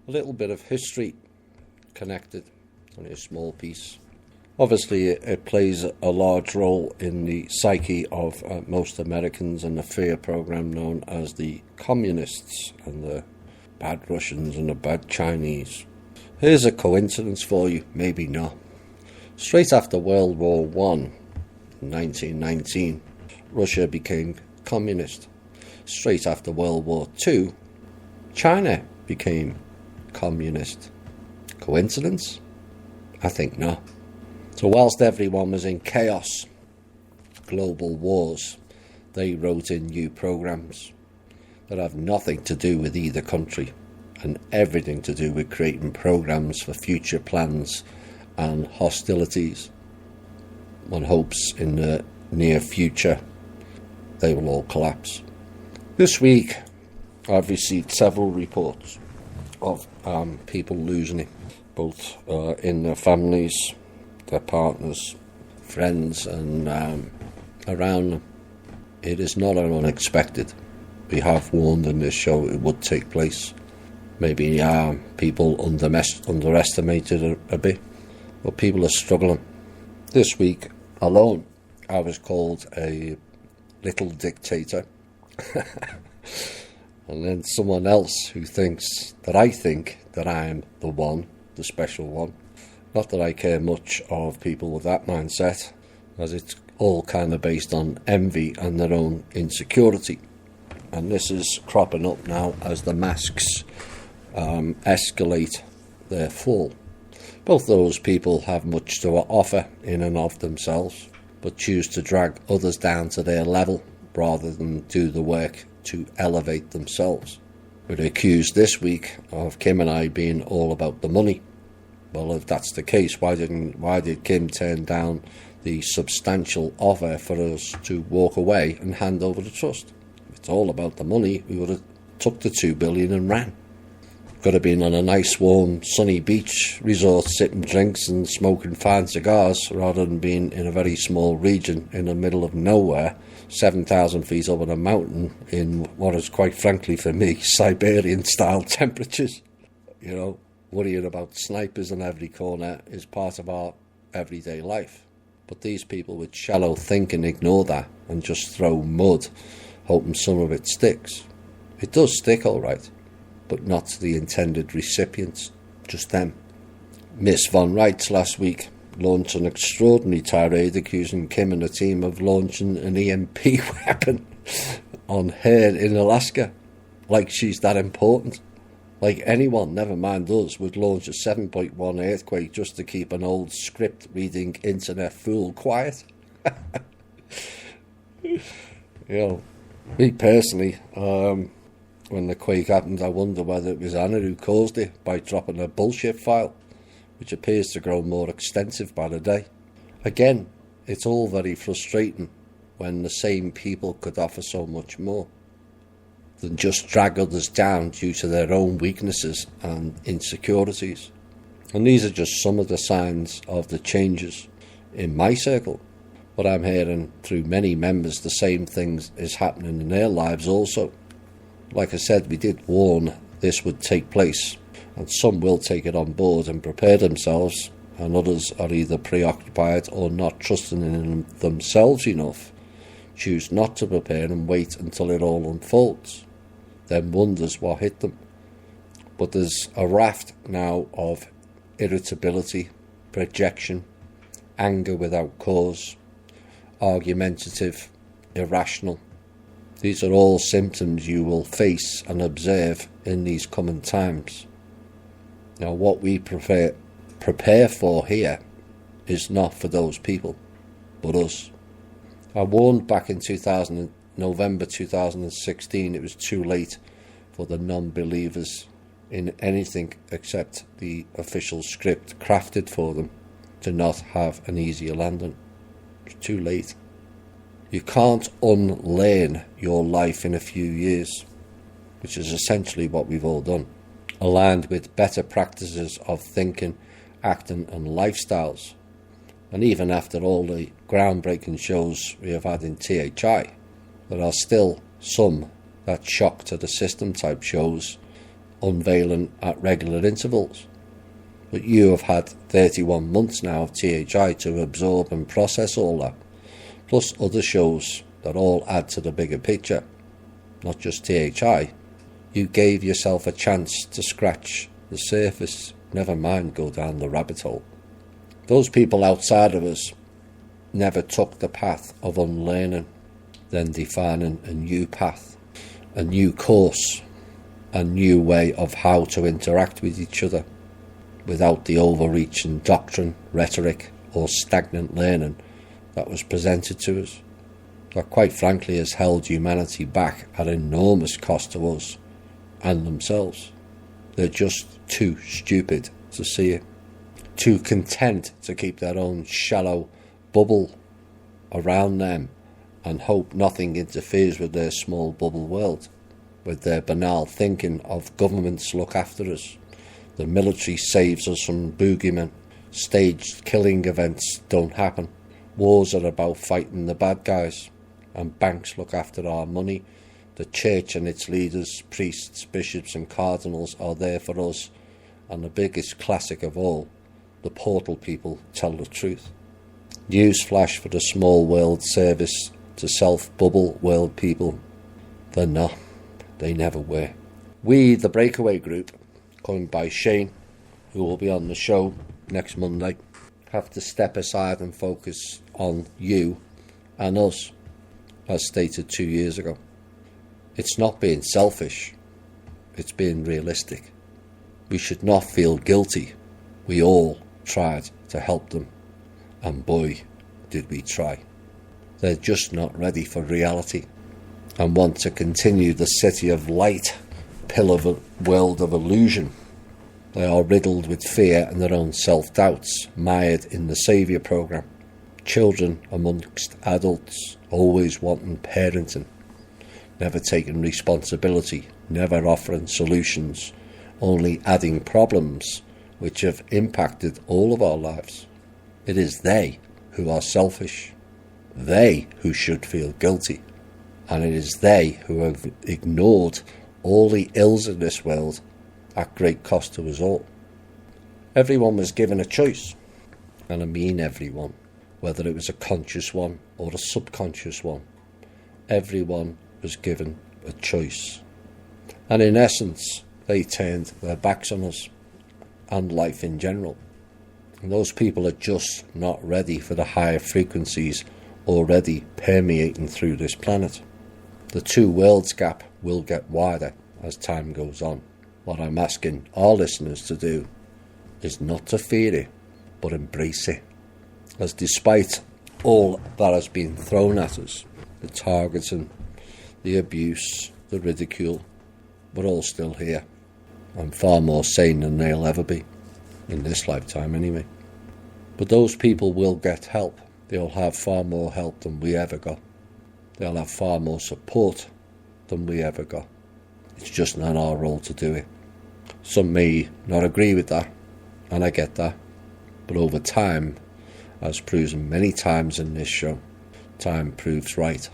A little bit of history connected, only a small piece. Obviously, it plays a large role in the psyche of most Americans and the fear program known as the communists and the bad Russians and the bad Chinese. Here's a coincidence for you, maybe not. Straight after World War I, in 1919, Russia became communist. Straight after World War II, China became communist. Coincidence? I think not. So whilst everyone was in chaos, global wars, they wrote in new programs that have nothing to do with either country and everything to do with creating programs for future plans and hostilities. One hopes in the near future they will all collapse. This week I've received several reports of people losing it, both in their families, their partners, friends, and around them. It is not unexpected. We have warned in this show it would take place. Maybe people underestimated it a bit, but people are struggling. This week alone, I was called a little dictator. And then someone else who thinks that I think that I am the one, the special one. Not that I care much of people with that mindset, as it's all kind of based on envy and their own insecurity. And this is cropping up now as the masks escalate their fall. Both those people have much to offer in and of themselves, but choose to drag others down to their level rather than do the work to elevate themselves. We're accused this week of Kim and I being all about the money. Well, if that's the case, why did Kim turn down the substantial offer for us to walk away and hand over the trust? If it's all about the money, we would have took the $2 billion and ran. Could have been on a nice, warm, sunny beach resort, sipping drinks and smoking fine cigars, rather than being in a very small region in the middle of nowhere, 7,000 feet up on a mountain in what is, quite frankly for me, Siberian-style temperatures. You know, worrying about snipers in every corner is part of our everyday life. But these people with shallow thinking ignore that and just throw mud, hoping some of it sticks. It does stick, all right, but not to the intended recipients, just them. Miss Von Wright last week launched an extraordinary tirade accusing Kim and the team of launching an EMP weapon on her in Alaska, like she's that important. Like anyone, never mind us, would launch a 7.1 earthquake just to keep an old script-reading internet fool quiet. You know, me personally, when the quake happened, I wonder whether it was Anna who caused it by dropping a bullshit file, which appears to grow more extensive by the day. Again, it's all very frustrating when the same people could offer so much more than just drag others down due to their own weaknesses and insecurities. And these are just some of the signs of the changes in my circle. But I'm hearing through many members the same things is happening in their lives also. Like I said, we did warn this would take place, and some will take it on board and prepare themselves, and others are either preoccupied or not trusting in themselves enough, choose not to prepare and wait until it all unfolds, then wonders what hit them. But there's a raft now of irritability, projection, anger without cause, argumentative, irrational. These are all symptoms you will face and observe in these coming times. Now, what we prepare for here is not for those people, but us. I warned back in November 2016 it was too late for the non-believers in anything except the official script crafted for them to not have an easier landing. It's too late. You can't unlearn your life in a few years, which is essentially what we've all done, aligned with better practices of thinking, acting and lifestyles. And even after all the groundbreaking shows we have had in THI, there are still some that shock to the system type shows unveiling at regular intervals. But you have had 31 months now of THI to absorb and process all that, plus other shows that all add to the bigger picture, not just THI. You gave yourself a chance to scratch the surface, never mind go down the rabbit hole. Those people outside of us never took the path of unlearning, then defining a new path, a new course, a new way of how to interact with each other without the overreaching doctrine, rhetoric or stagnant learning that was presented to us, that quite frankly has held humanity back at enormous cost to us and themselves. They're just too stupid to see it, too content to keep their own shallow bubble around them and hope nothing interferes with their small bubble world, with their banal thinking of governments look after us, the military saves us from boogeymen, staged killing events don't happen, wars are about fighting the bad guys, and banks look after our money, the church and its leaders, priests, bishops and cardinals are there for us, and the biggest classic of all, the portal people tell the truth. Newsflash for the small world service to self-bubble world people, they're not, they never were. We, the Breakaway Group, coined by Shane, who will be on the show next Monday, have to step aside and focus on you and us, as stated 2 years ago. It's not being selfish, it's being realistic. We should not feel guilty. We all tried to help them, and boy, did we try. They're just not ready for reality and want to continue the city of light pill of a world of illusion. They are riddled with fear and their own self-doubts, mired in the saviour programme. Children amongst adults, always wanting parenting, never taking responsibility, never offering solutions, only adding problems which have impacted all of our lives. It is they who are selfish, they who should feel guilty, and it is they who have ignored all the ills in this world at great cost to us all. Everyone was given a choice, and I mean everyone, whether it was a conscious one or a subconscious one. Everyone was given a choice, and in essence they turned their backs on us and life in general. And those people are just not ready for the higher frequencies already permeating through this planet. The two worlds gap will get wider as time goes on. What I'm asking our listeners to do is not to fear it, but embrace it. As despite all that has been thrown at us, the targeting, the abuse, the ridicule, we're all still here, and far more sane than they'll ever be, in this lifetime anyway. But those people will get help. They'll have far more help than we ever got. They'll have far more support than we ever got. It's just not our role to do it. Some may not agree with that, and I get that. But over time, as proven many times in this show, time proves right.